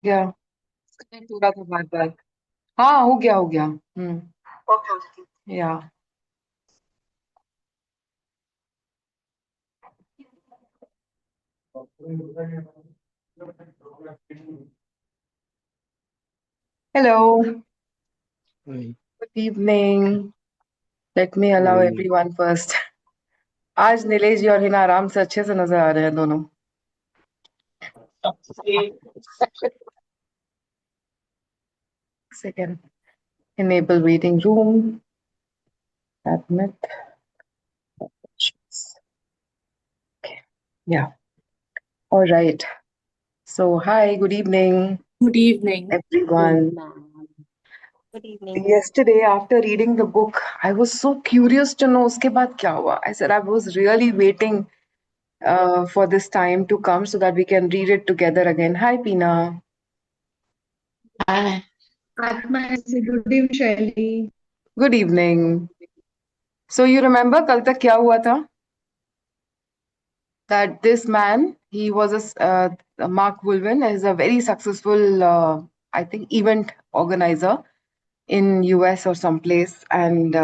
गया। Disconnect हो रहा था बार बार। हाँ, हो गया। या hello, Right. Good evening. Let me Good allow evening. Everyone first. आज नीलेश जी और हिना आराम से अच्छे से नजर आ रहे हैं दोनों। Second, enable waiting room, admit. Okay. Yeah, all right. So, hi, good evening, Good evening. everyone. ma'am. Good evening. Yesterday, after reading the book, I was so curious to know उसके बाद क्या हुआ. I said I was really waiting for this time to come so that we can read it together again. Hi, Pina. Hi. Atma, good evening, Shaili. Good evening. So you remember कल तक क्या हुआ था? That this man, he was Mark Wolynn, is a very successful, I think, event organizer in US or someplace, and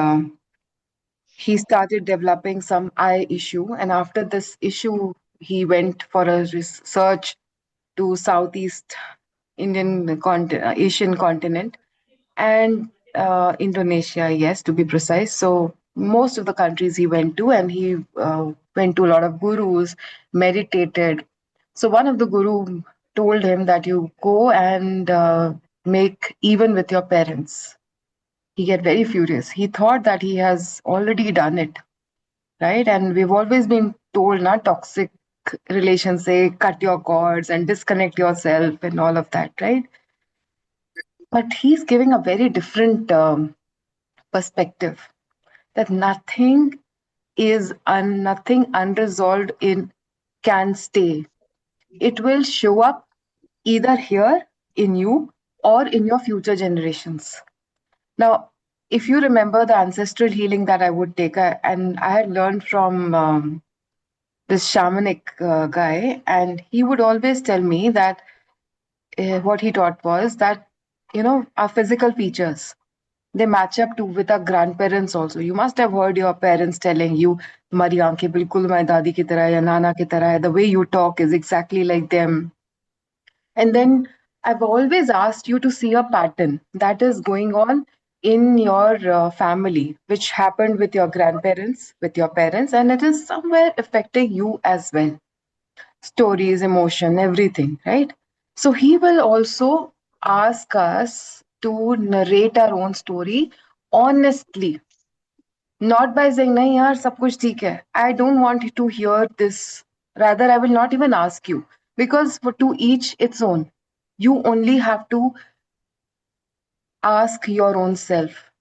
he started developing some eye issue. And after this issue, he went for a research to Southeast Asian continent and Indonesia, yes, to be precise. So most of the countries he went to, and he went to a lot of gurus, meditated. So one of the guru told him that you go and make even with your parents. He get very furious. He thought that he has already done it, right? And we've always been told, not toxic relations, say cut your cords and disconnect yourself and all of that, right? But he's giving a very different perspective that nothing unresolved in can stay. It will show up either here in you or in your future generations. Now, if you remember the ancestral healing that I would take, and I had learned from this shamanic guy, and he would always tell me that what he taught was that, our physical features, they match up to with our grandparents also. You must have heard your parents telling you, "तुम्हारी आंखें बिल्कुल हमारी दादी की तरह है या नाना की तरह है." The way you talk is exactly like them. And then I've always asked you to see a pattern that is going on in your family, which happened with your grandparents, with your parents, and it is somewhere affecting you as well. Stories, emotion, everything, right? So he will also ask us to narrate our own story honestly, not by saying, nahi yaar, sab kuch theek hai. I don't want to hear this. Rather, I will not even ask you because for to each its own. You only have to ask your own self.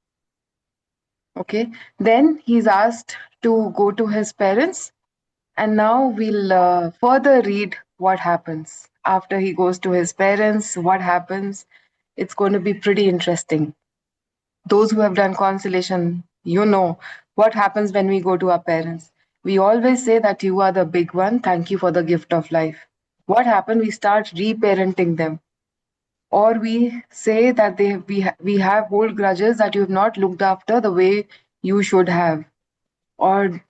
Okay. Then he's asked to go to his parents. And now we'll further read what happens after he goes to his parents, what happens. It's going to be pretty interesting. Those who have done constellation, you know what happens when we go to our parents. We always say that you are the big one. Thank you for the gift of life. What happened? We start reparenting them. Or we say that we have old grudges that you have not looked after the way you should have, or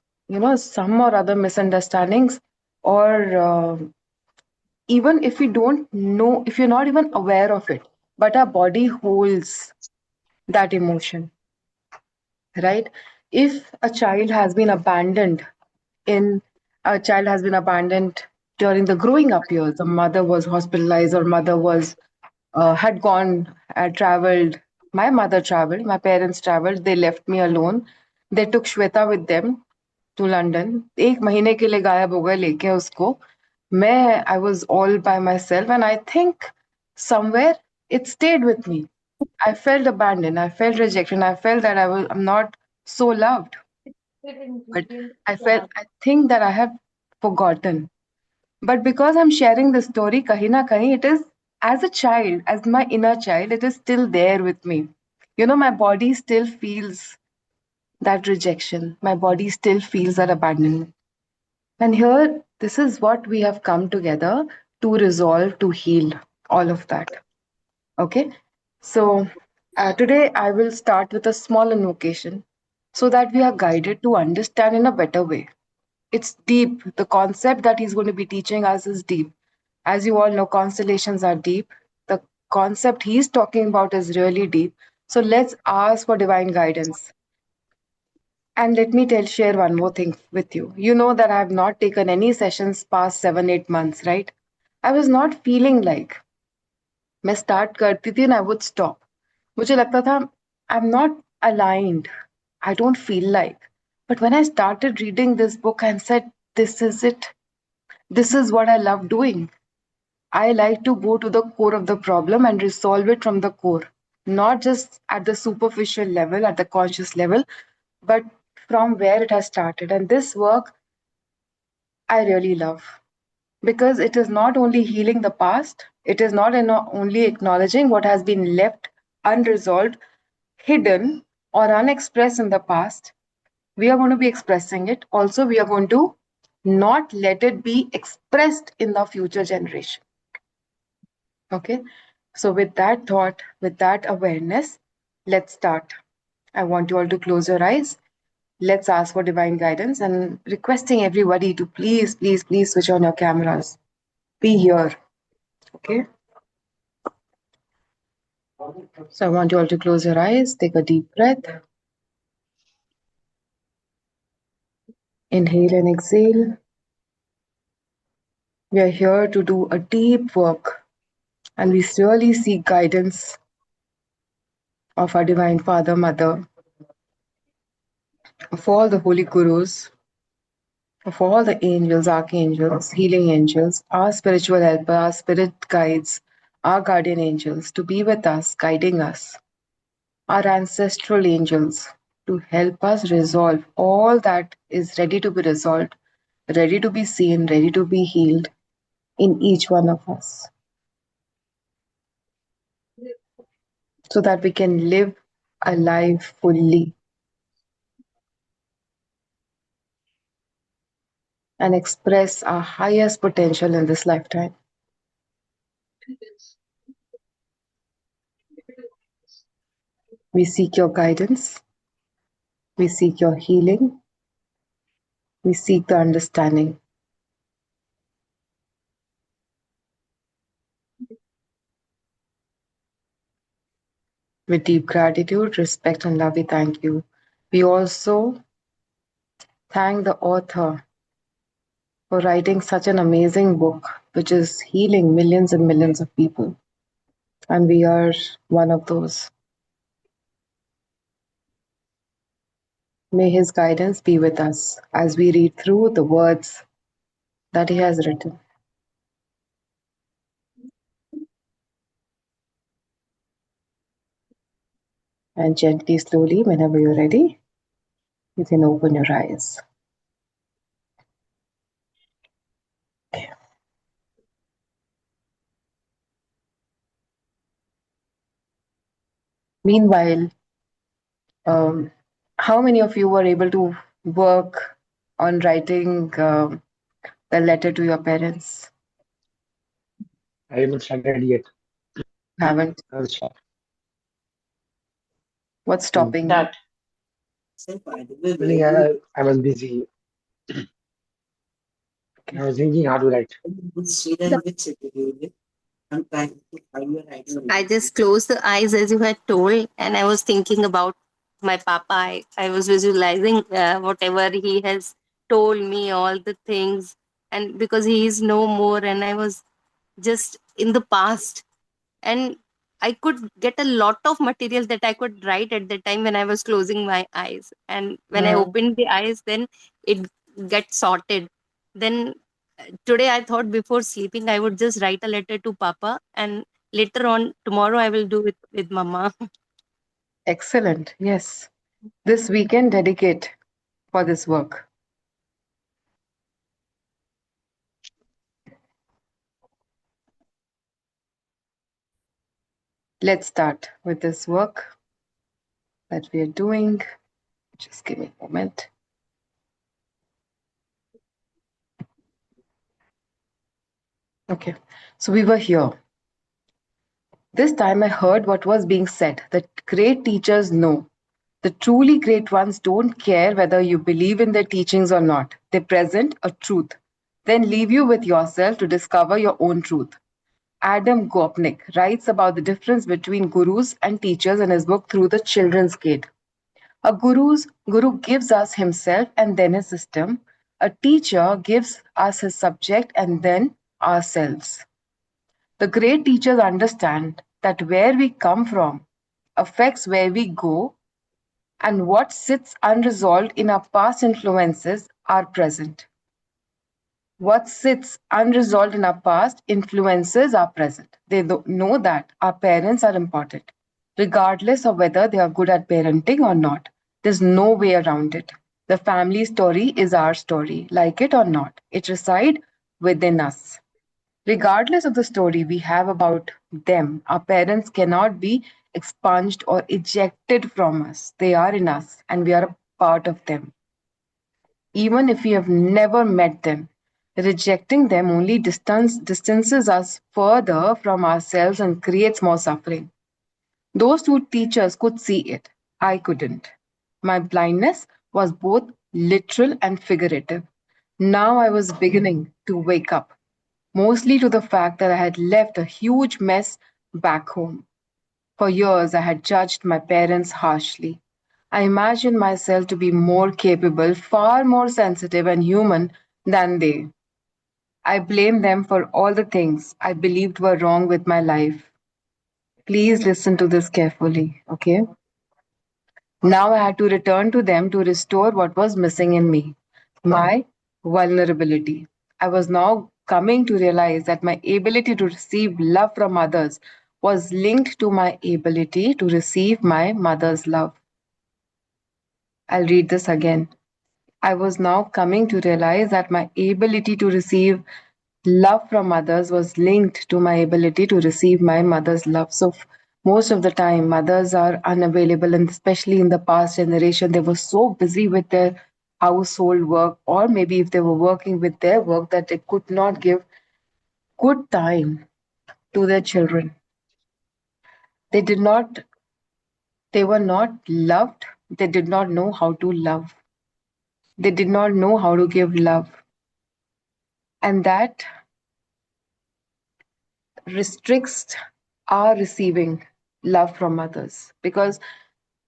some or other misunderstandings, or even if we don't know, if you're not even aware of it, but our body holds that emotion, right? If a child has been abandoned during the growing up years, the mother was hospitalized or mother was had gone, had traveled. My mother traveled, my parents traveled, they left me alone. They took Shweta with them to London. एक महीने के लिए गायब हो गए लेके उसको. मैं I was all by myself, and I think somewhere it stayed with me. I felt abandoned. I felt rejection. I felt that I'm not so loved. But I think that I have forgotten. But because I'm sharing the story, kahin na kahin, it is as a child, as my inner child, it is still there with me. My body still feels that rejection. My body still feels that abandonment. And here, this is what we have come together to resolve, to heal. all of that. Okay. So today I will start with a small invocation so that we are guided to understand in a better way. It's deep. The concept that he's going to be teaching us is deep. As you all know, constellations are deep. The concept he's talking about is really deep. So let's ask for divine guidance. And let me share one more thing with you. You know that I have not taken any sessions past 7, 8 months, right? I was not feeling like मैं start करती थी and I would stop. मुझे लगता था I'm not aligned. I don't feel like. But when I started reading this book and said, this is it. This is what I love doing. I like to go to the core of the problem and resolve it from the core, not just at the superficial level, at the conscious level, but from where it has started. And this work I really love because it is not only healing the past, it is not only acknowledging what has been left unresolved, hidden, or unexpressed in the past. We are going to be expressing it. Also, we are going to not let it be expressed in the future generation. Okay. So, with that thought, with that awareness, let's start. I want you all to close your eyes. Let's ask for divine guidance and requesting everybody to please, please, please switch on your cameras. Be here. Okay. So, I want you all to close your eyes, take a deep breath, inhale and exhale. We are here to do a deep work and we really seek guidance of our Divine Father, Mother, of all the holy gurus, of all the angels, archangels, healing angels, our spiritual helper, our spirit guides, our guardian angels to be with us, guiding us, our ancestral angels to help us resolve all that is ready to be resolved, ready to be seen, ready to be healed in each one of us, so that we can live a life fully and express our highest potential in this lifetime. We seek your guidance, we seek your healing, we seek the understanding. With deep gratitude, respect, and love, we thank you. We also thank the author for writing such an amazing book, which is healing millions and millions of people. And we are one of those. May his guidance be with us as we read through the words that he has written. And gently, slowly, whenever you're ready, you can open your eyes. Meanwhile, um, how many of you were able to work on writing the letter to your parents? I haven't started yet. Haven't? I'll start. What's stopping you? Meaning I was busy. I was thinking how to write. I just closed the eyes as you had told, and I was thinking about my papa. I was visualizing whatever he has told me, all the things, and because he is no more, and I was just in the past, and I could get a lot of material that I could write at the time when I was closing my eyes, and when I Mm. opened the eyes, then it gets sorted. Then today I thought before sleeping I would just write a letter to papa, and later on tomorrow I will do it with mama. Excellent. Yes. This weekend, dedicate for this work. Let's start with this work that we are doing. Just give me a moment. Okay. So we were here. This time I heard what was being said. The great teachers know. The truly great ones don't care whether you believe in their teachings or not. They present a truth, then leave you with yourself to discover your own truth. Adam Gopnik writes about the difference between gurus and teachers in his book Through the Children's Gate. A guru gives us himself and then his system. A teacher gives us his subject and then ourselves. The great teachers understand that where we come from affects where we go, and what sits unresolved in our past influences our present. What sits unresolved in our past influences our present. They know that our parents are important, regardless of whether they are good at parenting or not. There's no way around it. The family story is our story, like it or not. It resides within us. Regardless of the story we have about them, our parents cannot be expunged or ejected from us. They are in us and we are a part of them. Even if we have never met them, rejecting them only distances us further from ourselves and creates more suffering. Those two teachers could see it. I couldn't. My blindness was both literal and figurative. Now I was beginning to wake up, mostly to the fact that I had left a huge mess back home. For years, I had judged my parents harshly. I imagined myself to be more capable, far more sensitive and human than they. I blamed them for all the things I believed were wrong with my life. Please listen to this carefully, okay? Now I had to return to them to restore what was missing in me, my vulnerability. I was now coming to realize that my ability to receive love from others was linked to my ability to receive my mother's love. I'll read this again. I was now coming to realize that my ability to receive love from others was linked to my ability to receive my mother's love. So, most of the time, mothers are unavailable, and especially in the past generation, they were so busy with their household work, or maybe if they were working with their work, that they could not give good time to their children. They did not, they were not loved, they did not know how to love, they did not know how to give love. And that restricts our receiving love from others because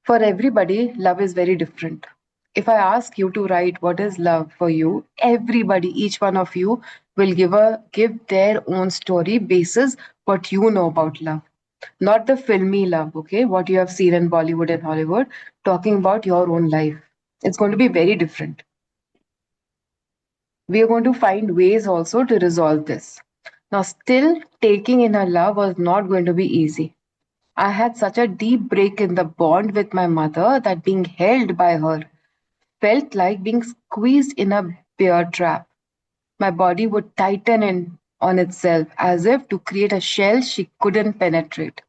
for everybody, love is very different. If I ask you to write what is love for you, everybody, each one of you will give their own story basis what you know about love. Not the filmy love, okay? What you have seen in Bollywood and Hollywood, talking about your own life. It's going to be very different. We are going to find ways also to resolve this. Now, still taking in her love was not going to be easy. I had such a deep break in the bond with my mother that being held by her felt like being squeezed in a bear trap. My body would tighten in on itself as if to create a shell she couldn't penetrate.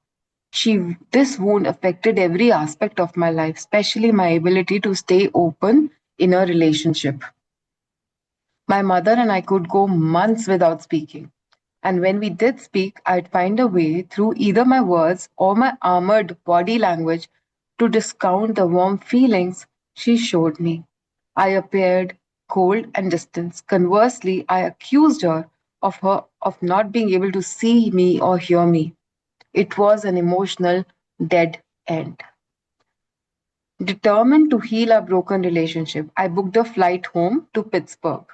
This wound affected every aspect of my life, especially my ability to stay open in a relationship. My mother and I could go months without speaking. And when we did speak, I'd find a way through either my words or my armored body language to discount the warm feelings she showed me. I appeared cold and distant. Conversely, I accused her of not being able to see me or hear me. It was an emotional dead end. Determined to heal our broken relationship, I booked a flight home to Pittsburgh.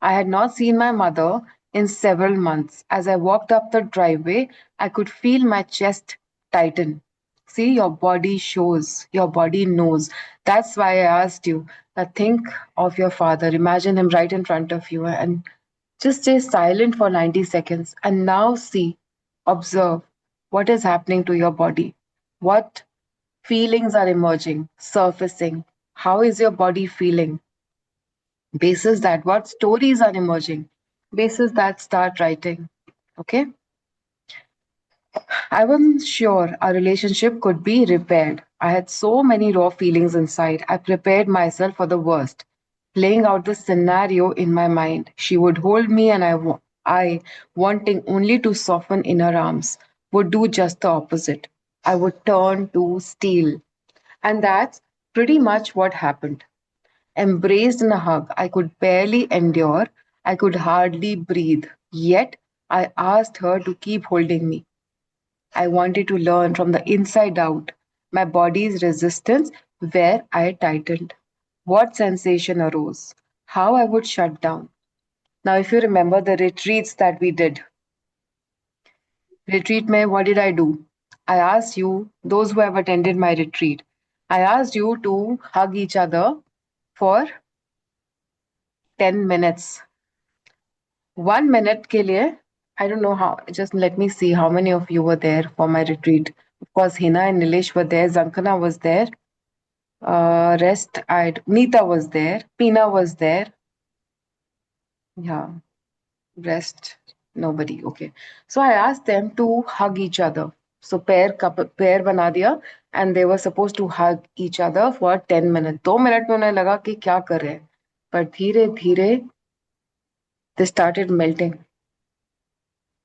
I had not seen my mother in several months. As I walked up the driveway, I could feel my chest tighten. See, your body shows, your body knows. That's why I asked you. Think of your father. Imagine him right in front of you and just stay silent for 90 seconds. And now see, observe what is happening to your body. What feelings are emerging, surfacing? How is your body feeling? Basis that, what stories are emerging? Basis that, start writing. Okay? I wasn't sure our relationship could be repaired. I had so many raw feelings inside. I prepared myself for the worst, playing out the scenario in my mind. She would hold me, and I wanting only to soften in her arms. would do just the opposite. I would turn to steel. And that's pretty much what happened. Embraced in a hug, I could barely endure, I could hardly breathe. Yet, I asked her to keep holding me. I wanted to learn from the inside out my body's resistance, where I tightened, what sensation arose, how I would shut down. Now, if you remember the retreats that we did, retreat mein, what did I do? I asked you, those who have attended my retreat, I asked you to hug each other for 10 minutes. 1 minute के लिए, I don't know how, just let me see how many of you were there for my retreat. Of course, Hina and Nilesh were there, Zankana was there, Neeta was there, Pina was there. Yeah, rest, nobody. Okay. So I asked them to hug each other. So pair बना दिया and they were supposed to hug each other for 10 minutes. 2 minute में उन्हें लगा कि क्या कर रहे हैं. पर धीरे धीरे they started melting.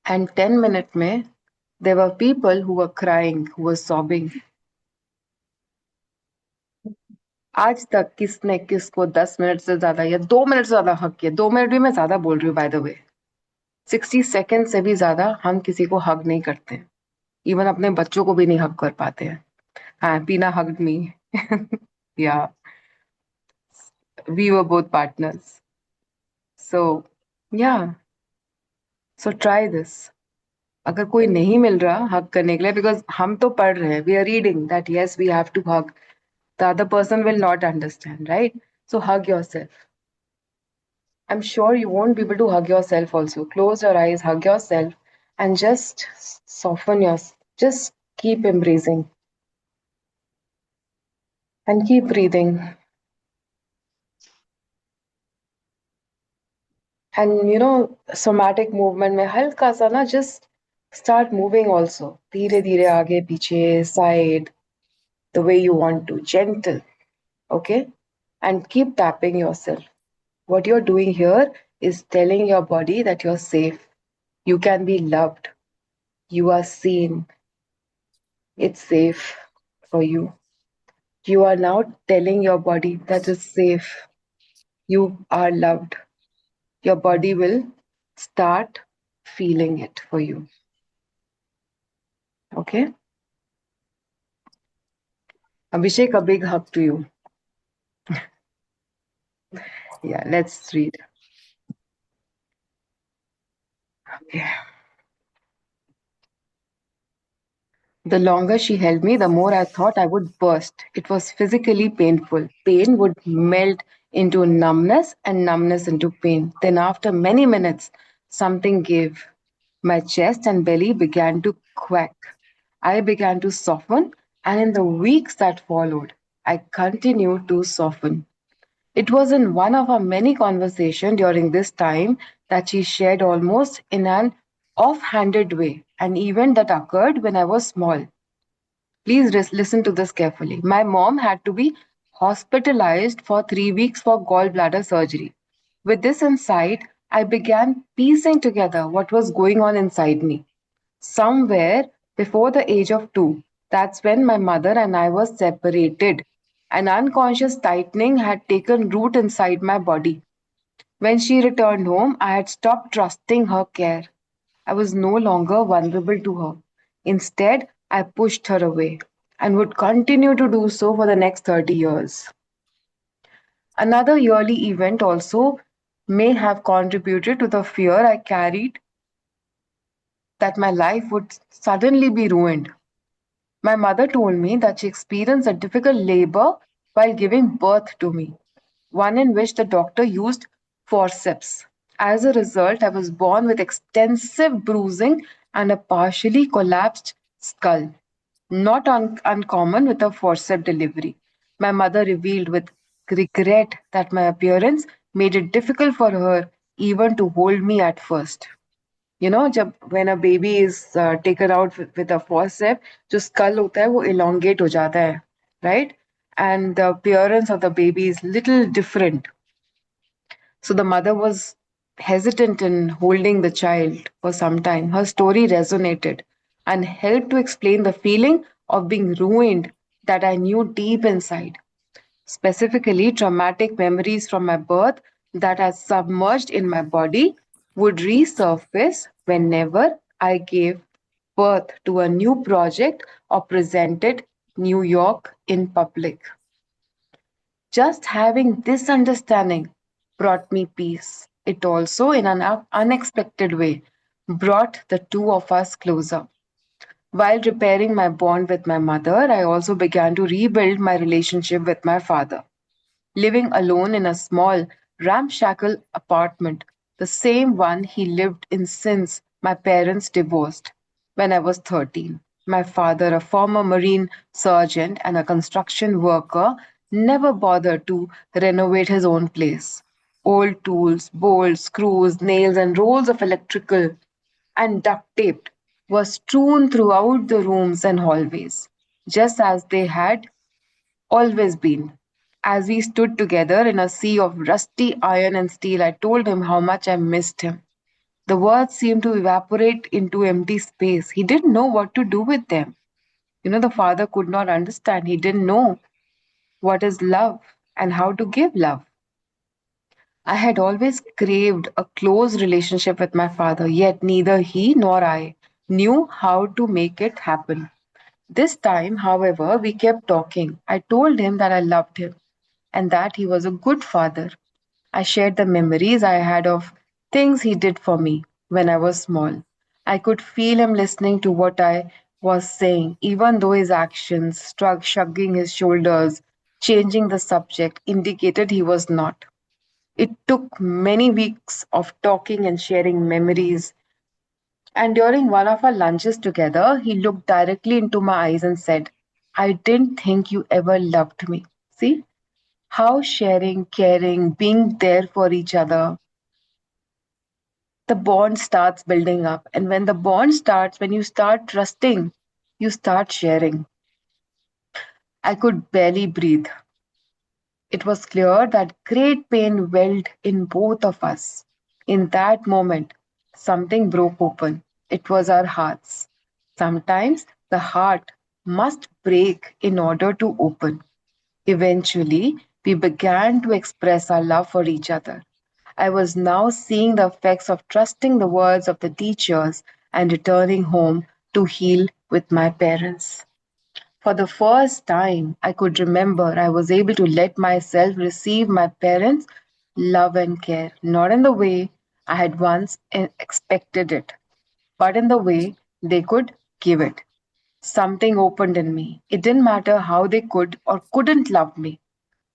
And 10 minutes में there were people who were crying, who were sobbing. आज तक किसने किसको 10 मिनट से ज्यादा या 2 मिनट से ज्यादा हक किया. 2 मिनट भी मैं ज्यादा बोल रही हूँ बाय द वे. 60 सेकेंड से भी ज्यादा हम किसी को हग नहीं करते. इवन अपने बच्चों को भी नहीं हग कर पाते हैं. हाँ, पीना हग्ड मी. या वी वर बोथ पार्टनर्स. सो या सो ट्राई दिस. अगर कोई नहीं मिल रहा हग करने के लिए, बिकॉज हम तो पढ़ रहे हैं, we are reading that yes we have to hug, the other person will not understand, right? So hug yourself. I'm sure you won't be able to hug yourself also. Close your eyes, hug yourself, and just soften yourself. Just keep embracing and keep breathing. And somatic movement में हल्का सा ना, just start moving also. धीरे धीरे आगे पीछे, side, the way you want to, gentle, okay? And keep tapping yourself. What you're doing here is telling your body that you're safe. You can be loved. You are seen. It's safe for you. You are now telling your body that it's safe. You are loved. Your body will start feeling it for you. Okay? Abhishek, a big hug to you. Yeah, let's read. Okay. The longer she held me, the more I thought I would burst. It was physically painful. Pain would melt into numbness and numbness into pain. Then, after many minutes, something gave. My chest and belly began to quack. I began to soften, and in the weeks that followed, I continued to soften. It was in one of our many conversations during this time that she shared almost in an off-handed way an event that occurred when I was small. Please listen to this carefully. My mom had to be hospitalized for 3 weeks for gallbladder surgery. With this insight, I began piecing together what was going on inside me. Somewhere before the age of 2, that's when my mother and I were separated. An unconscious tightening had taken root inside my body. When she returned home, I had stopped trusting her care. I was no longer vulnerable to her. Instead, I pushed her away and would continue to do so for the next 30 years. Another yearly event also may have contributed to the fear I carried that my life would suddenly be ruined. My mother told me that she experienced a difficult labor while giving birth to me, one in which the doctor used forceps. As a result, I was born with extensive bruising and a partially collapsed skull, not uncommon with a forceps delivery. My mother revealed with regret that my appearance made it difficult for her even to hold me at first. when a baby is taken out with a forceps, जो skull होता है वो elongate हो जाता है, right? And the appearance of the baby is little different. So the mother was hesitant in holding the child for some time. Her story resonated. and helped to explain the feeling of being ruined that I knew deep inside. Specifically, traumatic memories from my birth that are submerged in my body would resurface whenever I gave birth to a new project or presented New York in public. Just having this understanding brought me peace. It also, in an unexpected way, brought the two of us closer. While repairing my bond with my mother, I also began to rebuild my relationship with my father. Living alone in a small, ramshackle apartment, the same one he lived in since my parents divorced when I was 13. My father, a former Marine sergeant and a construction worker, never bothered to renovate his own place. Old tools, bolts, screws, nails, and rolls of electrical and duct tape were strewn throughout the rooms and hallways, just as they had always been. As we stood together in a sea of rusty iron and steel, I told him how much I missed him. The words seemed to evaporate into empty space. He didn't know what to do with them. The father could not understand. He didn't know what is love and how to give love. I had always craved a close relationship with my father, yet neither he nor I knew how to make it happen. This time, however, we kept talking. I told him that I loved him and that he was a good father. I shared the memories I had of things he did for me when I was small. I could feel him listening to what I was saying, even though his actions, shrugging his shoulders, changing the subject, indicated he was not. It took many weeks of talking and sharing memories. And during one of our lunches together, he looked directly into my eyes and said, I didn't think you ever loved me. See how sharing, caring, being there for each other, the bond starts building up. And when the bond starts, when you start trusting, you start sharing. I could barely breathe. It was clear that great pain welled in both of us. In that moment, something broke open. It was our hearts. Sometimes the heart must break in order to open. Eventually, we began to express our love for each other. I was now seeing the effects of trusting the words of the teachers and returning home to heal with my parents. For the first time, I could remember I was able to let myself receive my parents' love and care, not in the way I had once expected it, but in the way they could give it. Something opened in me. It didn't matter how they could or couldn't love me.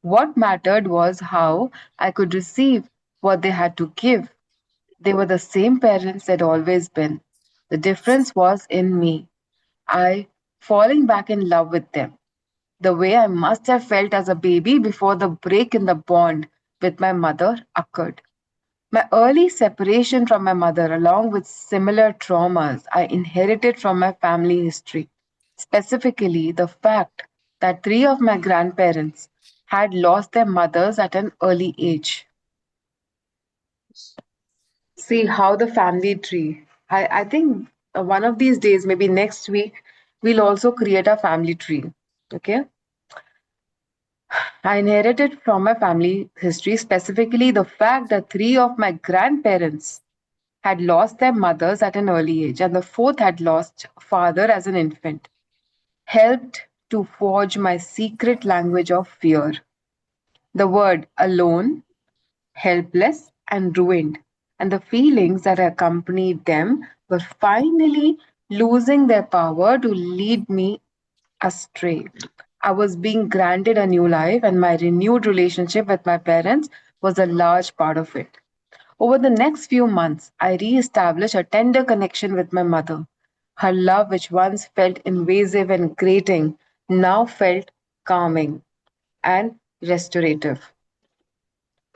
What mattered was how I could receive what they had to give. They were the same parents they'd always been. The difference was in me. I falling back in love with them, the way I must have felt as a baby before the break in the bond with my mother occurred. My early separation from my mother, along with similar traumas I inherited from my family history, specifically the fact that three of my grandparents had lost their mothers at an early age. See how the family tree. I think one of these days, maybe next week, we'll also create a family tree. Okay. I inherited from my family history, specifically the fact that three of my grandparents had lost their mothers at an early age, and the fourth had lost father as an infant, helped to forge my secret language of fear. The word alone, helpless, and ruined, and the feelings that accompanied them were finally losing their power to lead me astray. I was being granted a new life, and my renewed relationship with my parents was a large part of it. Over the next few months, I re-established a tender connection with my mother. Her love, which once felt invasive and grating, now felt calming and restorative.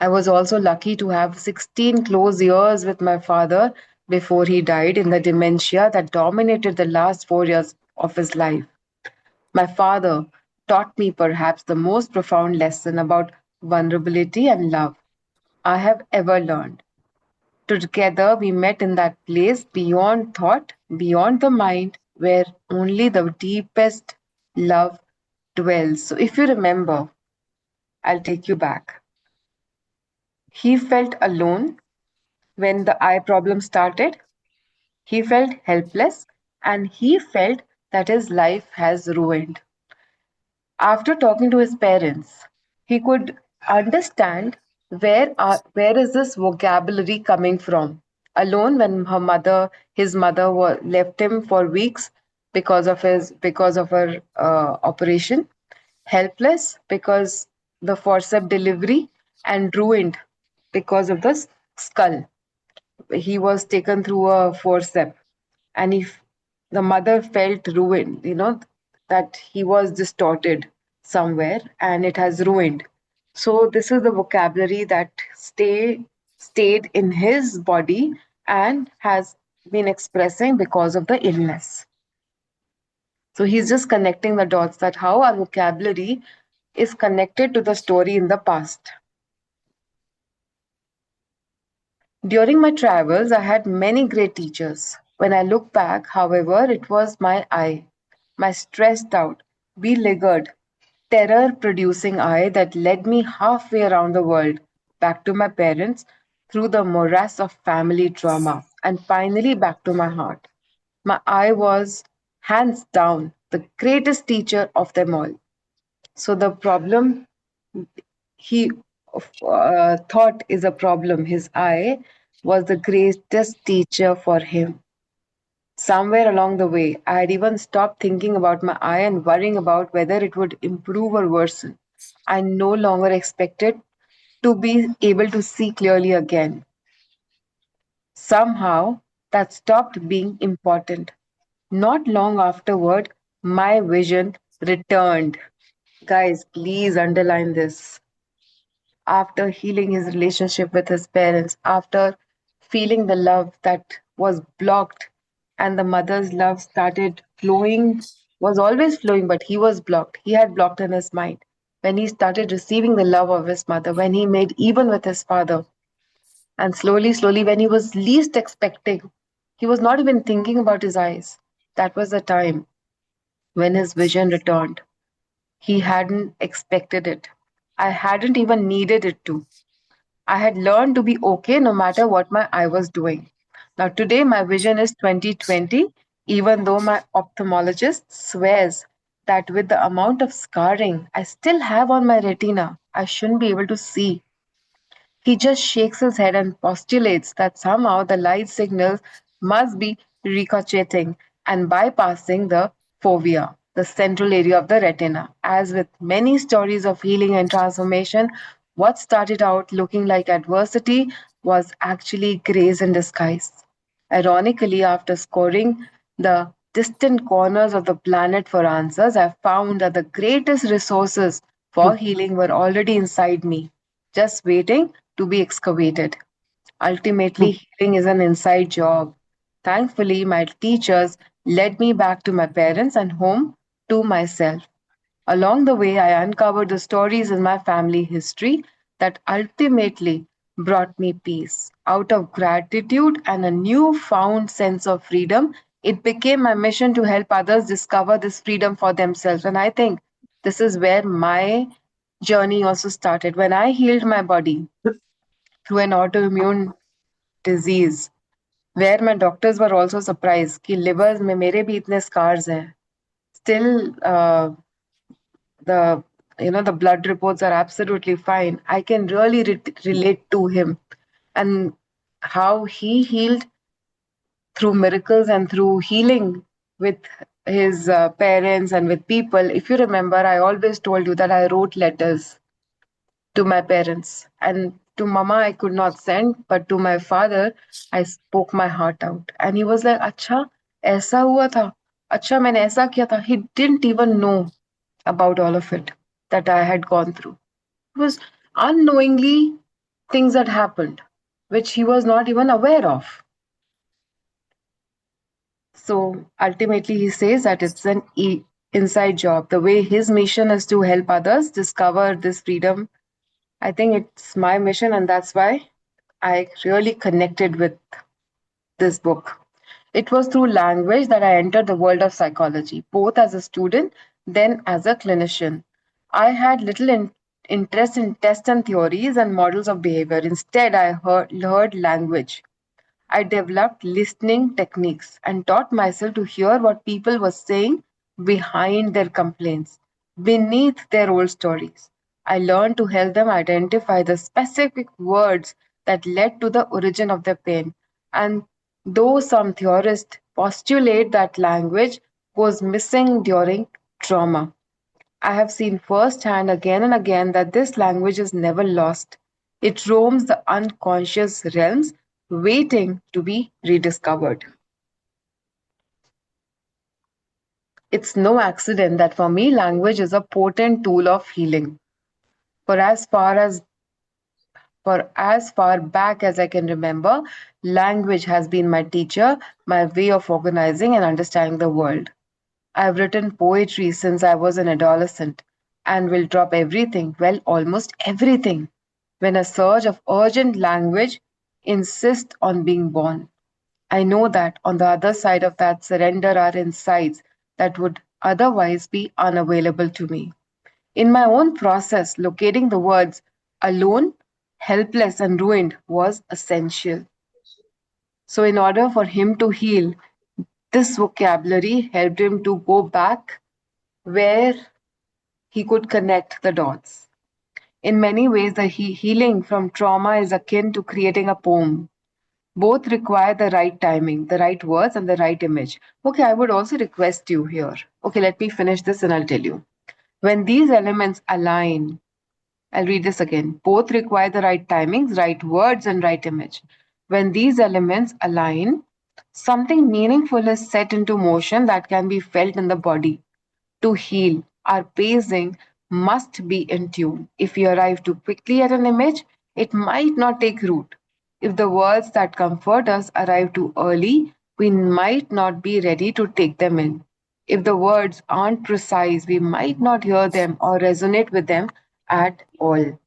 I was also lucky to have 16 close years with my father before he died in the dementia that dominated the last 4 years of his life. My father taught me perhaps the most profound lesson about vulnerability and love I have ever learned. Together, we met in that place beyond thought, beyond the mind, where only the deepest love dwells. So, if you remember, I'll take you back. He felt alone when the eye problem started. He felt helpless and he felt that his life has ruined. After talking to his parents, he could understand where is this vocabulary coming from. Alone when his mother left him for weeks because of her operation. Helpless because the forceps delivery, and ruined because of the skull. He was taken through a forceps, and if the mother felt ruined, that he was distorted somewhere and it has ruined. So this is the vocabulary that stayed in his body and has been expressing because of the illness. So he's just connecting the dots, that how our vocabulary is connected to the story in the past. During my travels, I had many great teachers. When I look back, however, it was my eye, my stressed out, beleaguered, terror producing eye that led me halfway around the world, back to my parents, through the morass of family trauma, and finally back to my heart. My eye was, hands down, the greatest teacher of them all. So the problem he thought is a problem, his eye, was the greatest teacher for him. Somewhere along the way, I had even stopped thinking about my eye and worrying about whether it would improve or worsen. I no longer expected to be able to see clearly again. Somehow, that stopped being important. Not long afterward, my vision returned. Guys, please underline this. After healing his relationship with his parents, after feeling the love that was blocked, and the mother's love started flowing, was always flowing, but he was blocked. He had blocked in his mind. When he started receiving the love of his mother, when he made even with his father, and slowly, slowly, when he was least expecting, he was not even thinking about his eyes. That was the time when his vision returned. He hadn't expected it. I hadn't even needed it to. I had learned to be okay no matter what my eye was doing. Now, today, my vision is 20/20, even though my ophthalmologist swears that with the amount of scarring I still have on my retina, I shouldn't be able to see. He just shakes his head and postulates that somehow the light signals must be ricocheting and bypassing the fovea, the central area of the retina. As with many stories of healing and transformation, what started out looking like adversity was actually grace in disguise. Ironically, after scoring the distant corners of the planet for answers, I found that the greatest resources for healing were already inside me, just waiting to be excavated. Ultimately, healing is an inside job. Thankfully, my teachers led me back to my parents and home to myself. Along the way, I uncovered the stories in my family history that ultimately brought me peace. Out of gratitude and a newfound sense of freedom, it became my mission to help others discover this freedom for themselves. And I think this is where my journey also started. When I healed my body through an autoimmune disease, where my doctors were also surprised कि livers में मेरे भी इतने scars हैं. Still, the the blood reports are absolutely fine. I can really relate to him, and how he healed through miracles and through healing with his parents and with people. If you remember, I always told you that I wrote letters to my parents, and to mama I could not send, but to my father I spoke my heart out, and he was like, अच्छा ऐसा हुआ था, अच्छा मैंने ऐसा किया था. He didn't even know about all of it that I had gone through. It was unknowingly things that happened, which he was not even aware of. So ultimately, he says that it's an inside job. The way his mission is to help others discover this freedom, I think it's my mission, and that's why I really connected with this book. It was through language that I entered the world of psychology, both as a student, then as a clinician. I had little interest in tests and theories and models of behavior. Instead, I heard language. I developed listening techniques and taught myself to hear what people were saying behind their complaints, beneath their old stories. I learned to help them identify the specific words that led to the origin of their pain. And though some theorists postulate that language was missing during trauma, I have seen firsthand again and again that this language is never lost. It roams the unconscious realms, waiting to be rediscovered. It's no accident that for me, language is a potent tool of healing. For as far as for as far back as I can remember, language has been my teacher, my way of organizing and understanding the world. I've written poetry since I was an adolescent and will drop everything, well, almost everything, when a surge of urgent language insists on being born. I know that on the other side of that surrender are insights that would otherwise be unavailable to me. In my own process, locating the words alone, helpless, and ruined was essential. So, in order for him to heal, this vocabulary helped him to go back where he could connect the dots. In many ways, the healing from trauma is akin to creating a poem. Both require the right timing, the right words, and the right image. Okay, I would also request you here. Okay, let me finish this and I'll tell you. When these elements align, I'll read this again. Both require the right timings, right words, and right image. When these elements align, something meaningful is set into motion that can be felt in the body. To heal, our pacing must be in tune. If we arrive too quickly at an image, it might not take root. If the words that comfort us arrive too early, we might not be ready to take them in. If the words aren't precise, we might not hear them or resonate with them at all.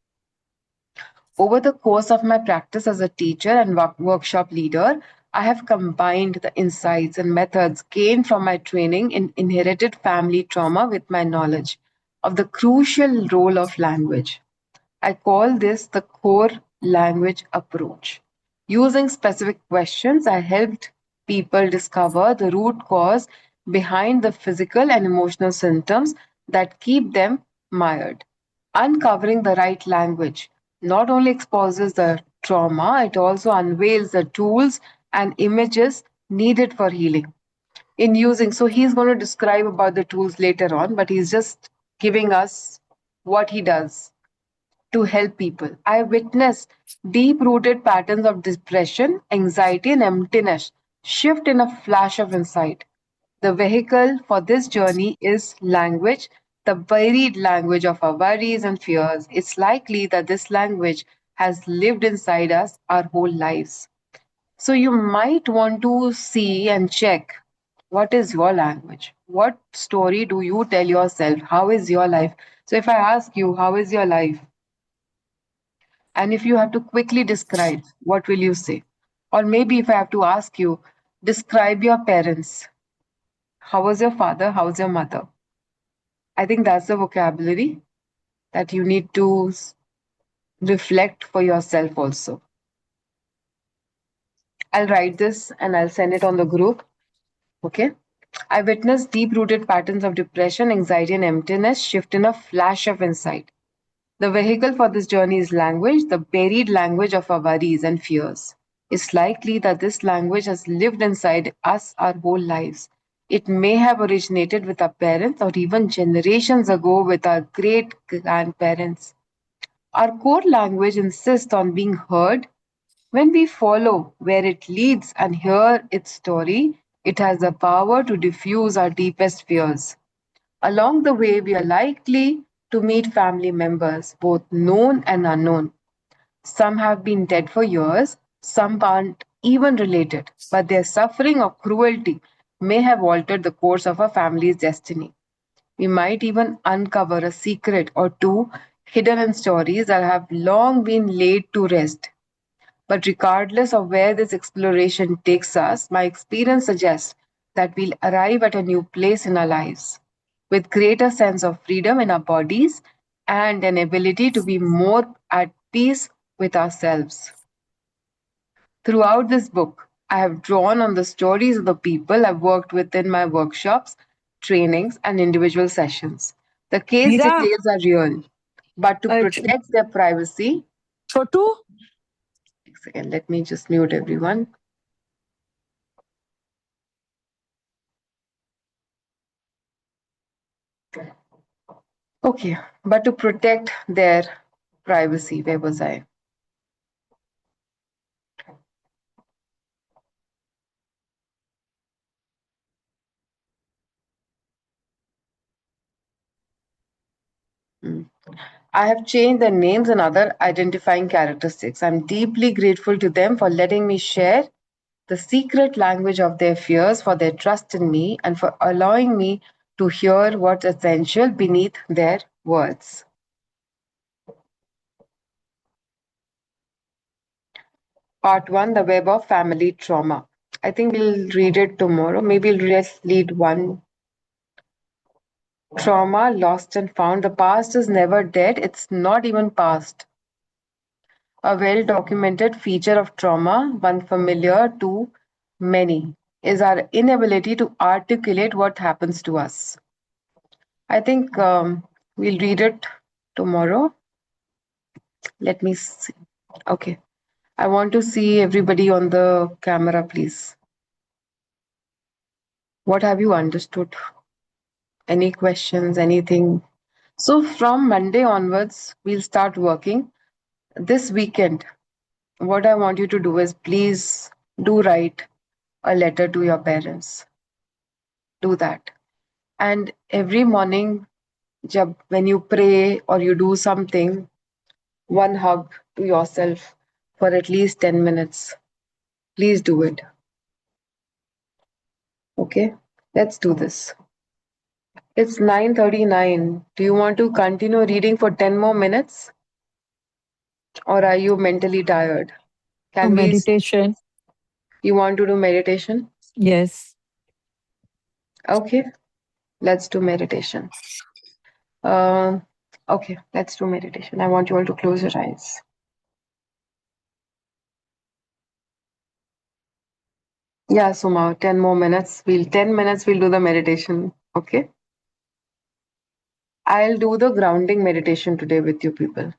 Over the course of my practice as a teacher and workshop leader, I have combined the insights and methods gained from my training in inherited family trauma with my knowledge of the crucial role of language. I call this the core language approach. Using specific questions, I helped people discover the root cause behind the physical and emotional symptoms that keep them mired. Uncovering the right language not only exposes the trauma, it also unveils the tools and images needed for healing. In using, so he's going to describe about the tools later on, but he's just giving us what he does to help people. I witnessed deep rooted patterns of depression, anxiety, and emptiness shift in a flash of insight. The vehicle for this journey is language, the buried language of our worries and fears. It's likely that this language has lived inside us our whole lives. So you might want to see and check what is your language? What story do you tell yourself? How is your life? So if I ask you, how is your life? And if you have to quickly describe, what will you say? Or maybe if I have to ask you, describe your parents. How was your father? How's your mother? I think that's the vocabulary that you need to reflect for yourself also. I'll write this and I'll send it on the group. Okay. I witnessed deep rooted patterns of depression, anxiety, and emptiness shift in a flash of insight. The vehicle for this journey is language, the buried language of our worries and fears. It's likely that this language has lived inside us our whole lives. It may have originated with our parents or even generations ago with our great grandparents. Our core language insists on being heard. When we follow where it leads and hear its story, it has the power to diffuse our deepest fears. Along the way, we are likely to meet family members, both known and unknown. Some have been dead for years, some aren't even related, but their suffering or cruelty may have altered the course of a family's destiny. We might even uncover a secret or two hidden in stories that have long been laid to rest. But regardless of where this exploration takes us, my experience suggests that we'll arrive at a new place in our lives with greater sense of freedom in our bodies and an ability to be more at peace with ourselves. Throughout this book, I have drawn on the stories of the people I've worked with in my workshops, trainings, and individual sessions. The case Meera details are real, but to च- protect their privacy, छोटू एक second, let me just mute everyone. Okay, but to protect their privacy, where was I? Hmm. I have changed their names and other identifying characteristics. I'm deeply grateful to them for letting me share the secret language of their fears, for their trust in me, and for allowing me to hear what's essential beneath their words. Part 1, The Web of Family Trauma. I think we'll read it tomorrow. Maybe we'll just read one. Trauma, lost and found. The past is never dead, it's not even past. A well documented feature of trauma, one familiar to many, is our inability to articulate what happens to us. I think we'll read it tomorrow. Let me see. Okay. I want to see everybody on the camera, please. What have you understood? Any questions, anything? So, from Monday onwards, we'll start working. This weekend, what I want you to do is please do write a letter to your parents. Do that. And every morning, when you pray or you do something, one hug to yourself for at least 10 minutes. Please do it. Okay? Let's do this. It's 9:39. Do you want to continue reading for 10 more minutes? Or are you mentally tired? to Can we? meditation. You want to do meditation? Yes. Okay, let's do meditation. Uh, okay, let's do meditation. I want you all to close your eyes. Yeah, Suma, 10 more minutes. 10 minutes, we'll do the meditation. Okay. I'll do the grounding meditation today with you people.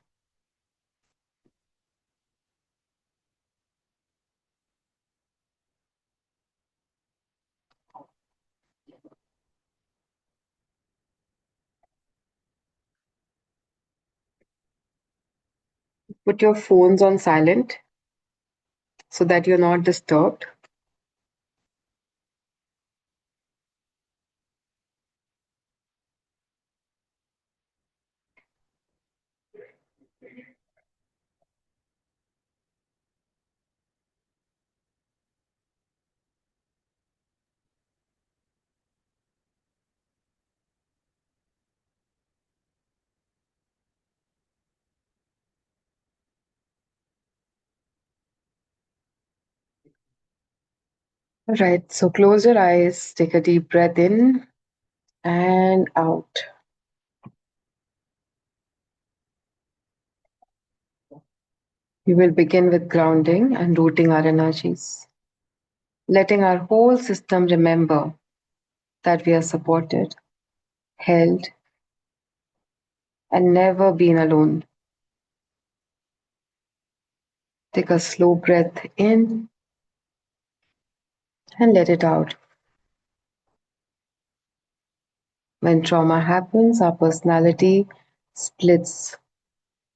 Put your phones on silent so that you're not disturbed. All right, so close your eyes, take a deep breath in and out. We will begin with grounding and rooting our energies, letting our whole system remember that we are supported, held, and never been alone. Take a slow breath in and let it out. When trauma happens, our personality splits.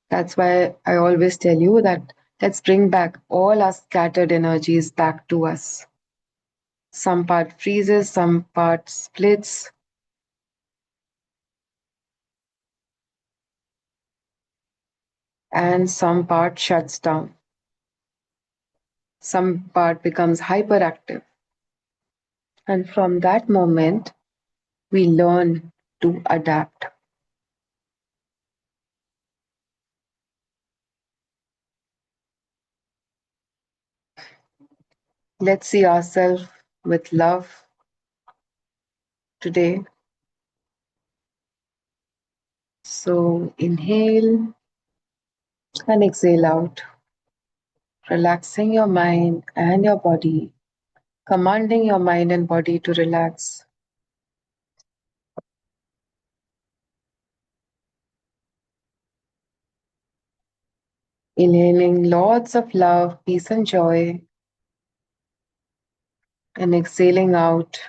That's why I always tell you that let's bring back all our scattered energies back to us. Some part freezes, some part splits, and some part shuts down. Some part becomes hyperactive. And from that moment, we learn to adapt. Let's see ourselves with love today. So inhale and exhale out, relaxing your mind and your body, commanding your mind and body to relax. Inhaling lots of love, peace, and joy, and exhaling out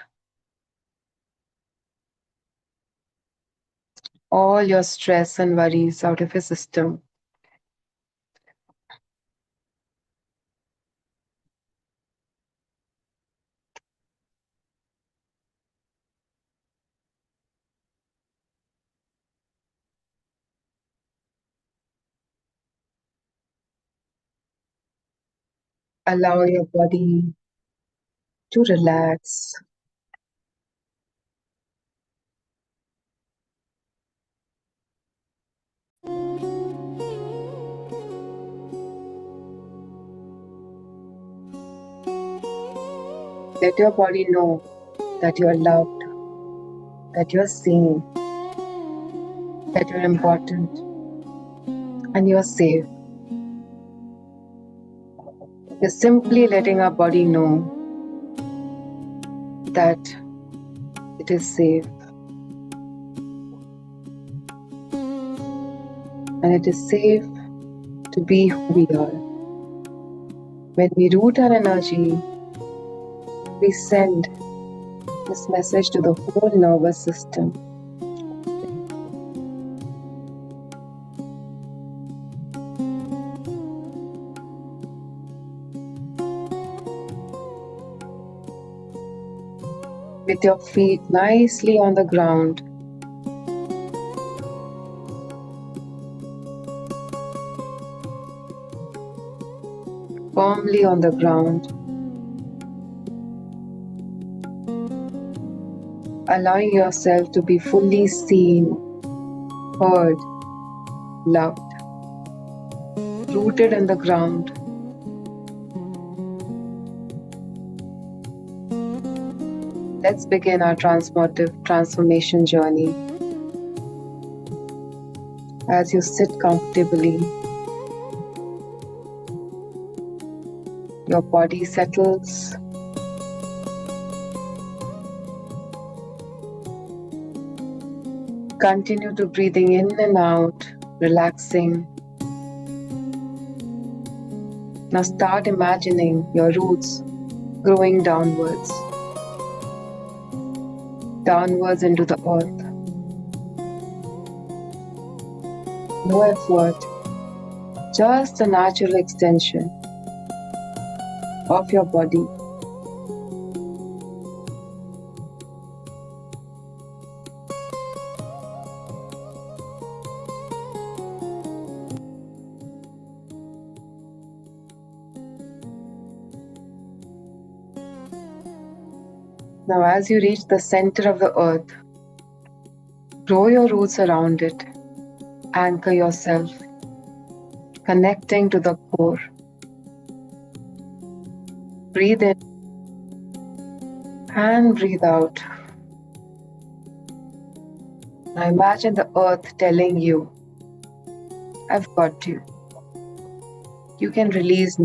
all your stress and worries out of your system. Allow your body to relax. Let your body know that you are loved, that you are seen, that you're important, and you're safe. We're simply letting our body know that it is safe and it is safe to be who we are. When we root our energy, we send this message to the whole nervous system. With your feet nicely on the ground, firmly on the ground, allowing yourself to be fully seen, heard, loved, rooted in the ground. Let's begin our transformation journey. As you sit comfortably, your body settles. Continue to breathing in and out, relaxing. Now start imagining your roots growing downwards into the earth. No effort, just a natural extension of your body. Now, as you reach the center of the earth, grow your roots around it. Anchor yourself, connecting to the core. Breathe in and breathe out. Now imagine the earth telling you, I've got you. You can release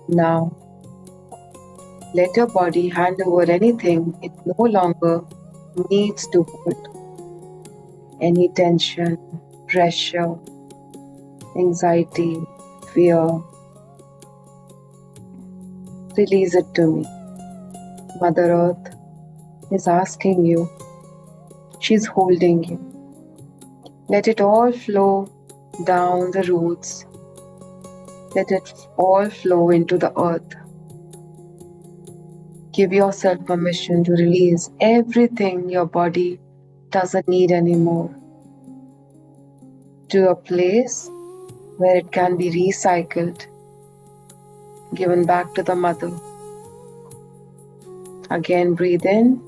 now. Let your body hand over anything it no longer needs to hold. Any tension, pressure, anxiety, fear. Release it to me. Mother Earth is asking you. She's holding you. Let it all flow down the roots. Let it all flow into the earth. Give yourself permission to release everything your body doesn't need anymore to a place where it can be recycled, given back to the mother. Again, breathe in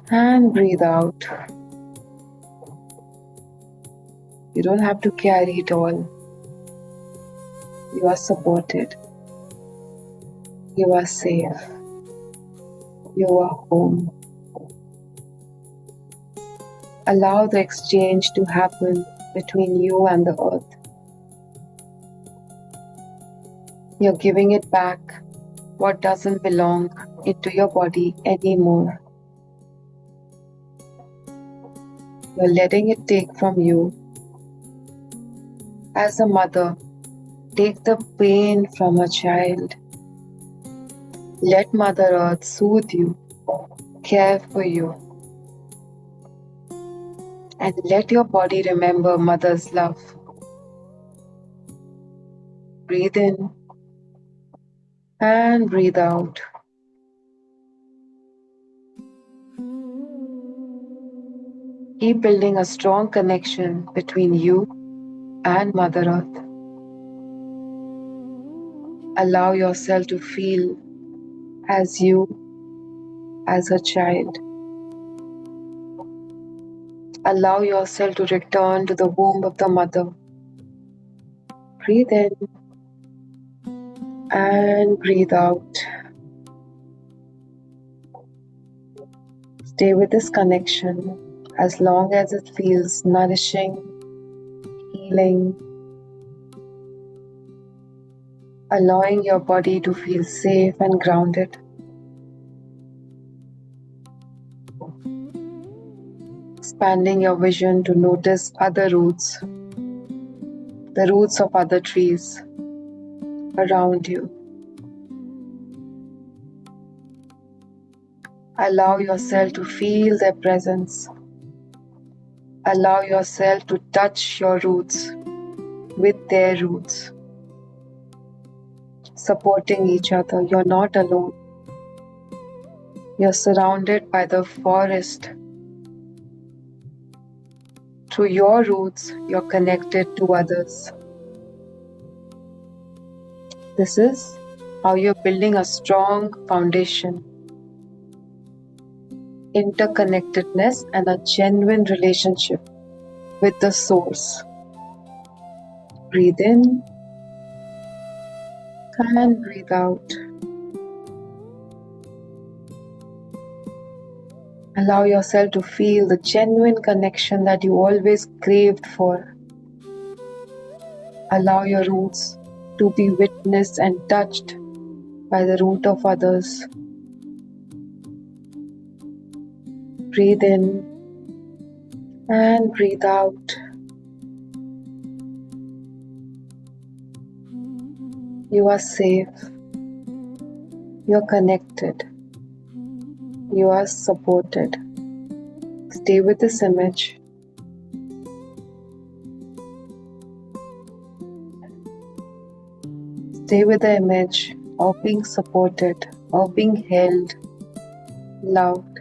and breathe out. You don't have to carry it all. You are supported. You are safe. You are home. Allow the exchange to happen between you and the earth. You're giving it back what doesn't belong into your body anymore. You're letting it take from you. As a mother, take the pain from a child. Let Mother Earth soothe you, care for you, and let your body remember Mother's love. Breathe in and breathe out. Keep building a strong connection between you and Mother Earth. Allow yourself to feel as you, as a child. Allow yourself to return to the womb of the mother. Breathe in and breathe out. Stay with this connection as long as it feels nourishing, healing, allowing your body to feel safe and grounded. Expanding your vision to notice other roots, the roots of other trees around you. Allow yourself to feel their presence. Allow yourself to touch your roots with their roots, supporting each other. You're not alone. You're surrounded by the forest. Through your roots, you're connected to others. This is how you're building a strong foundation, interconnectedness, and a genuine relationship with the source. Breathe in and breathe out. Allow yourself to feel the genuine connection that you always craved for. Allow your roots to be witnessed and touched by the root of others. Breathe in and breathe out. You are safe. You're connected. You are supported. Stay with this image. Stay with the image of being supported, of being held, loved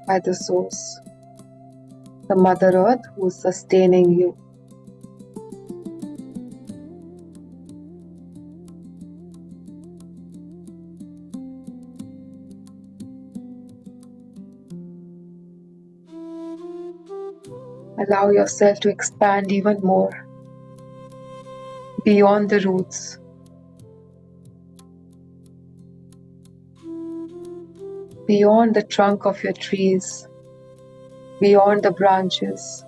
by the source, the Mother Earth who's sustaining you. Allow yourself to expand even more beyond the roots. Beyond the trunk of your trees, beyond the branches,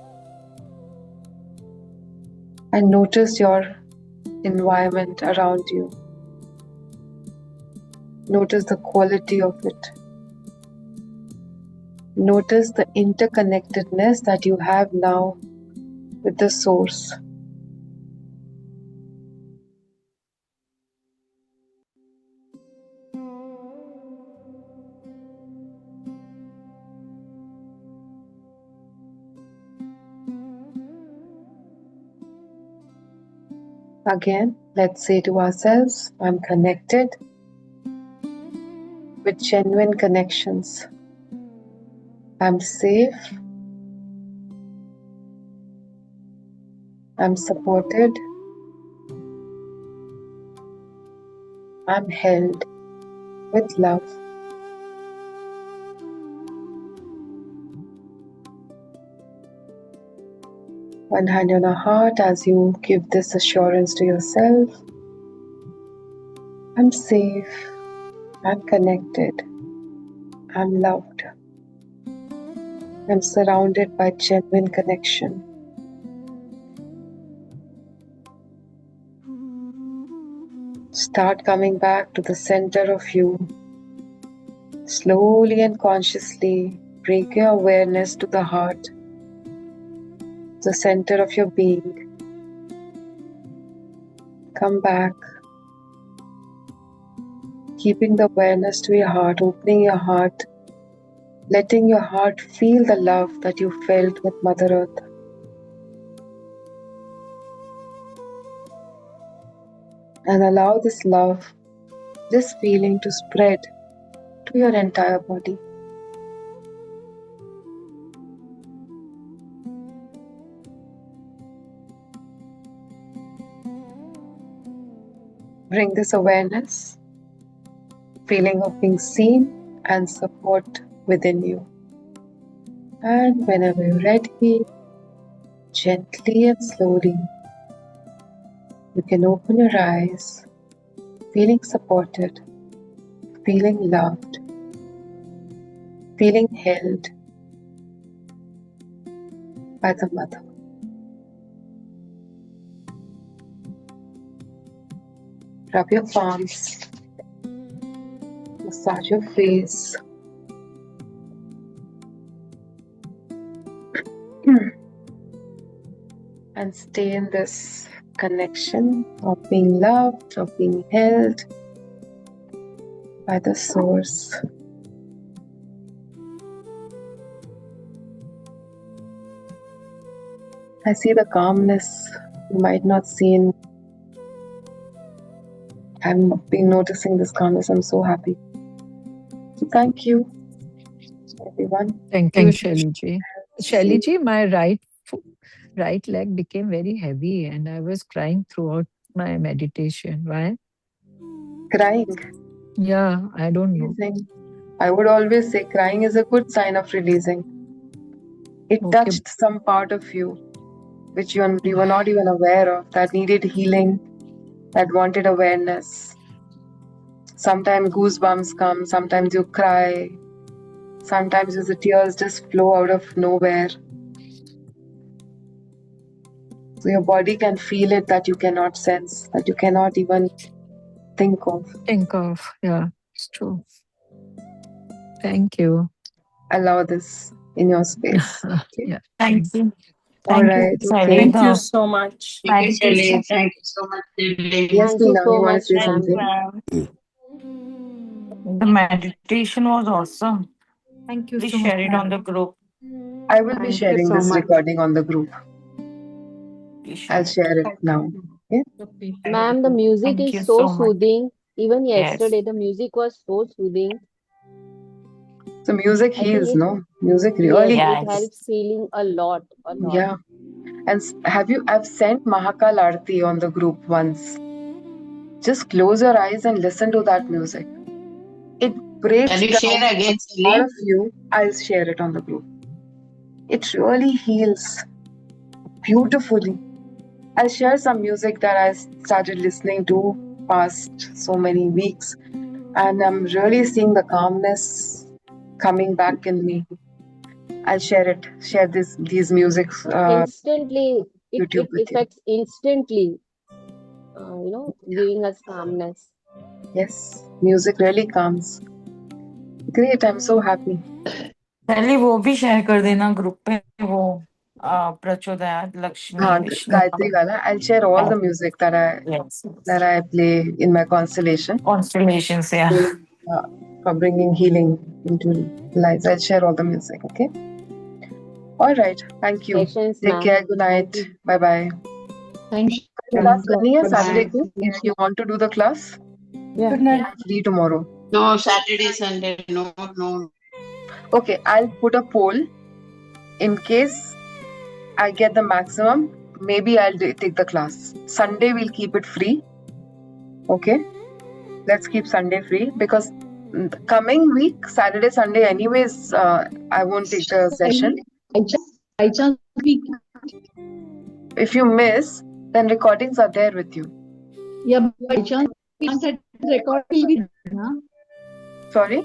and notice your environment around you. Notice the quality of it. Notice the interconnectedness that you have now with the source. Again, let's say to ourselves, I'm connected with genuine connections. I'm safe. I'm supported. I'm held with love. One hand on your heart as you give this assurance to yourself. I'm safe. I'm connected. I'm loved. I'm surrounded by genuine connection. Start coming back to the center of you. Slowly and consciously bring your awareness to the heart, the center of your being. Come back, keeping the awareness to your heart, opening your heart, letting your heart feel the love that you felt with Mother Earth. And allow this love, this feeling to spread to your entire body. Bring this awareness, feeling of being seen and support within you. And whenever you're ready, gently and slowly, you can open your eyes, feeling supported, feeling loved, feeling held by the Mother. Rub your palms, massage your face. And stay in this connection of being loved, of being held by the Source. I see the calmness you might not see in. I've been noticing this calmness. I'm so happy. So thank you, everyone. Thank you, Shelly ji. Shelly ji, my right leg became very heavy and I was crying throughout my meditation. Why? Crying. Yeah, I don't know. Releasing. I would always say crying is a good sign of releasing. It Okay. touched some part of you which you were not even aware of, that needed healing, that wanted awareness. Sometimes goosebumps come, sometimes you cry, sometimes the tears just flow out of nowhere. So your body can feel it that you cannot sense, that you cannot even think of. Yeah, it's true. Thank you. Allow this in your space. Okay? Yeah. Thank you. All Thank right. you. Okay. Thank you so much. Thank you, Thank you. Shelly. Thank you so much, Shelly. Yes, Thank you Tina, so you want to much, say ma'am. something? The meditation was awesome. Thank you Please so much, share it on the ma'am. group. I will be Thank you sharing so this much. recording on the group. Please I'll share it. share it now. Okay? Okay. Ma'am, the music Thank is you so so much. soothing. Even Yes. yesterday, the music was so soothing. So music I think heals, it, no? Music yes, really it Yes. helps healing a lot, a lot. Yeah. And I've sent Mahakal Arti on the group once. Just close your eyes and listen to that music. It breaks Can you down share again, a lot Shelly? of you. I'll share it on the group. It really heals beautifully. I'll share some music that I started listening to past so many weeks, and I'm really seeing the calmness coming back in me. I'll share it. Share these music Instantly, YouTube it with you. affects instantly, giving us calmness. Yes, music really calms. Great, I'm so happy. पहले वो भी share कर देना group पे वो प्रचोदयात Lakshmi Vishnu Gayatri Wala. I'll share all the music that I play in my constellation. Constellations, yeah. For bringing healing into lives. I'll share all the music, okay? All right. Thank you. Sessions, Take ma'am. care. Good night. Thank you. Bye-bye. Thank you. Class करनी है Goodbye. Saturday को? If you want to do the class, Yeah. Good night. I'm free tomorrow. No, Saturday, Sunday. No. Okay, I'll put a poll. In case I get the maximum, maybe I'll take the class. Sunday we'll keep it free. Okay? Let's keep Sunday free because the coming week, Saturday, Sunday, anyways, I won't take the session. By chance, we If you miss, then recordings are there with you. yeah, by chance we can't attend Record will be there, na? Sorry?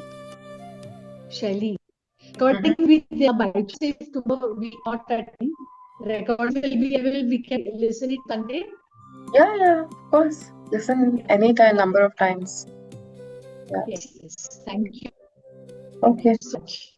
Shelly. Recording with the by choice if tomorrow we not attend. Record will be available. We can listen it Sunday. Yeah, of course. Listen anytime, number of times. Yeah. Yes, yes. Thank you Okay. so much.